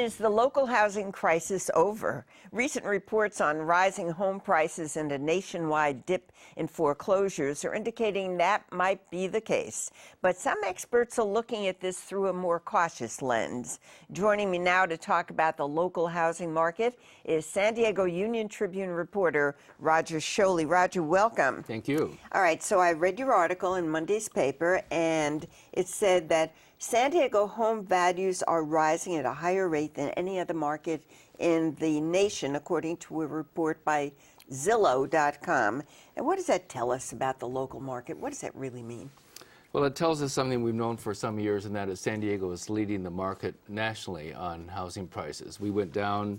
Is the local housing crisis over? Recent reports on rising home prices and a nationwide dip in foreclosures are indicating that might be the case. But some experts are looking at this through a more cautious lens. Joining me now to talk about the local housing market is San Diego Union-Tribune reporter Roger Showley. Roger, welcome. Thank you. All right, so I read your article in Monday's paper, and it said that San Diego home values are rising at a higher rate than any other market in the nation, according to a report by Zillow.com. And what does that tell us about the local market? What does that really mean? Well, it tells us something we've known for some years, and that is San Diego is leading the market nationally on housing prices. We went down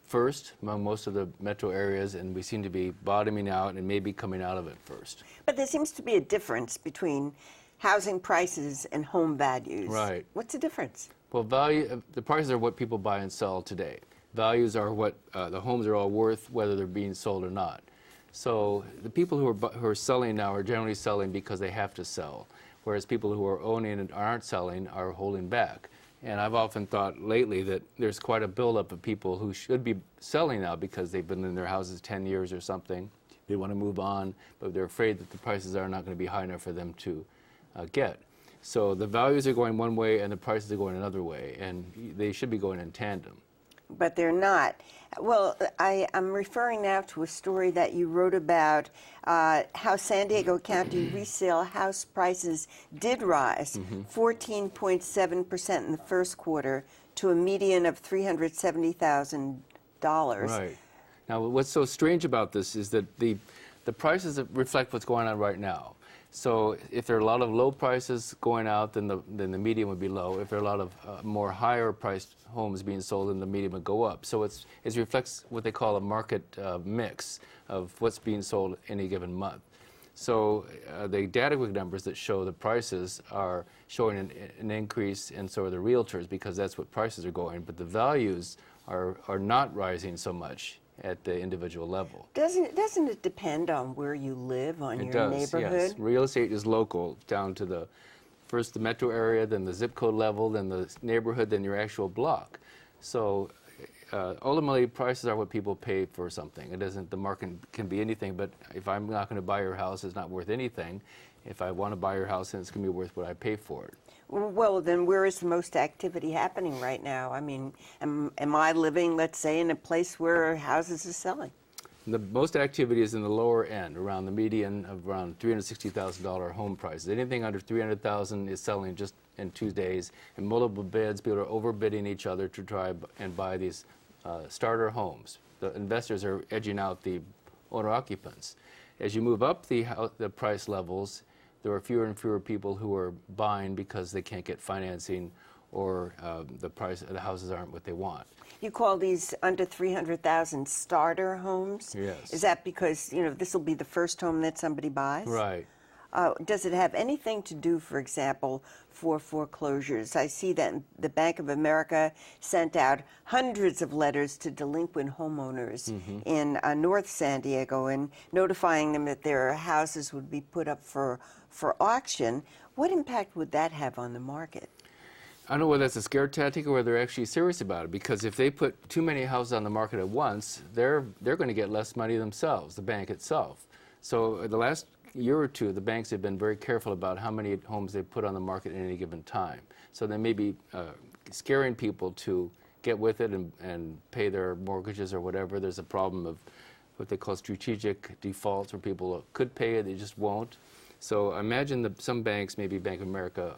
first among most of the metro areas, and we seem to be bottoming out and maybe coming out of it first. But there seems to be a difference between housing prices and home values. Right. What's the difference? Well, the prices are what people buy and sell today. Values are what the homes are all worth, whether they're being sold or not. So the people who are selling now are generally selling because they have to sell, whereas people who are owning and aren't selling are holding back. And I've often thought lately that there's quite a buildup of people who should be selling now because they've been in their houses 10 years or something. They want to move on, but they're afraid that the prices are not going to be high enough for them to get. So the values are going one way and the prices are going another way, and they should be going in tandem. But they're not. Well, I'm referring now to a story that you wrote about how San Diego County resale house prices did rise 14.7% in the first quarter to a median of $370,000. Right. Now, what's so strange about this is that the prices reflect what's going on right now. So if there are a lot of low prices going out, then the median would be low. If there are a lot of more higher priced homes being sold, then the median would go up. So it reflects what they call a market mix of what's being sold any given month. So the data numbers that show the prices are showing an increase, and so are the realtors, because that's what prices are going. But the values are not rising so much at the individual level. Doesn't it depend on where you live, on your neighborhood? Yes. Real estate is local, down to first the metro area, then the zip code level, then the neighborhood, then your actual block. So ultimately, prices are what people pay for something. The market can be anything, but if I'm not going to buy your house, it's not worth anything. If I want to buy your house, then it's going to be worth what I pay for it. Well, then where is the most activity happening right now? I mean, am I living, let's say, in a place where houses are selling? The most activity is in the lower end, around the median of around $360,000 home prices. Anything under $300,000 is selling just in 2 days. In multiple bids, people are overbidding each other to try and buy these starter homes. The investors are edging out the owner-occupants. As you move up the price levels, there are fewer and fewer people who are buying because they can't get financing, or the price of the houses aren't what they want. You call these under $300,000 starter homes? Yes. Is that because, this will be the first home that somebody buys? Right. Does it have anything to do, for example, for foreclosures? I see that the Bank of America sent out hundreds of letters to delinquent homeowners in North San Diego and notifying them that their houses would be put up for auction. What impact would that have on the market? I don't know whether that's a scare tactic or whether they're actually serious about it, because if they put too many houses on the market at once, they're going to get less money themselves, the bank itself. So the last year or two, the banks have been very careful about how many homes they put on the market at any given time. So they may be scaring people to get with it and pay their mortgages or whatever. There's a problem of what they call strategic defaults, where people could pay it, they just won't. So I imagine that some banks, maybe Bank of America,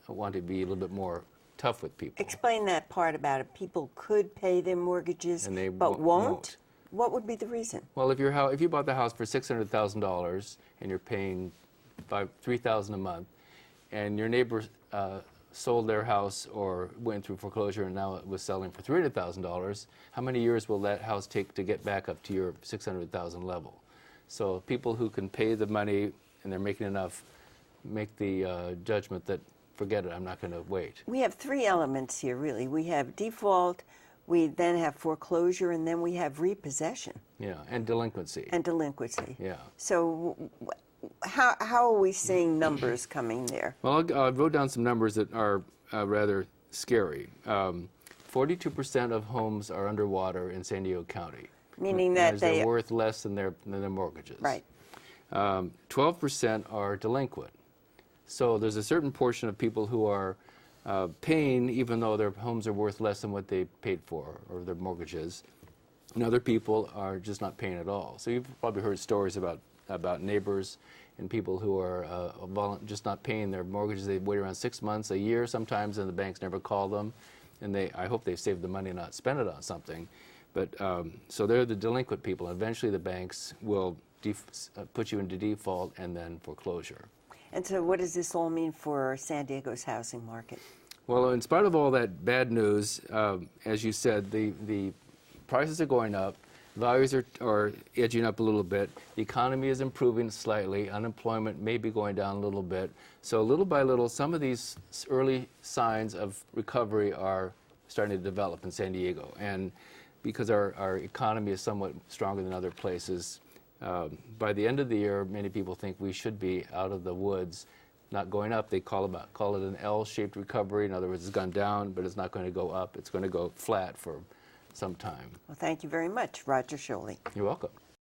want to be a little bit more tough with people. Explain that part about it. People could pay their mortgages, and they but won't? What would be the reason? Well, if you bought the house for $600,000 and you're paying $3,000 a month, and your neighbor sold their house or went through foreclosure and now it was selling for $300,000, how many years will that house take to get back up to your $600,000 level? So people who can pay the money and they're making enough make the judgment that, forget it, I'm not going to wait. We have three elements here, really. We have default, we then have foreclosure, and then we have repossession. Yeah, and delinquency. And delinquency. Yeah. So how are we seeing numbers coming there? Well, I wrote down some numbers that are rather scary. 42% of homes are underwater in San Diego County. Meaning that they're worth less than their mortgages. Right. 12% are delinquent. So there's a certain portion of people who are paying even though their homes are worth less than what they paid for or their mortgages. And other people are just not paying at all. So you've probably heard stories about neighbors and people who are just not paying their mortgages. They wait around 6 months, a year sometimes, and the banks never call them. And I hope they've saved the money and not spent it on something. But so they're the delinquent people. Eventually the banks will put you into default and then foreclosure. And so what does this all mean for San Diego's housing market? Well, in spite of all that bad news, as you said, the prices are going up, values are edging up a little bit, the economy is improving slightly, unemployment may be going down a little bit. So little by little, some of these early signs of recovery are starting to develop in San Diego. And because our economy is somewhat stronger than other places, by the end of the year, many people think we should be out of the woods, not going up. They call it an L-shaped recovery. In other words, it's gone down, but it's not going to go up. It's going to go flat for some time. Well, thank you very much, Roger Showley. You're welcome.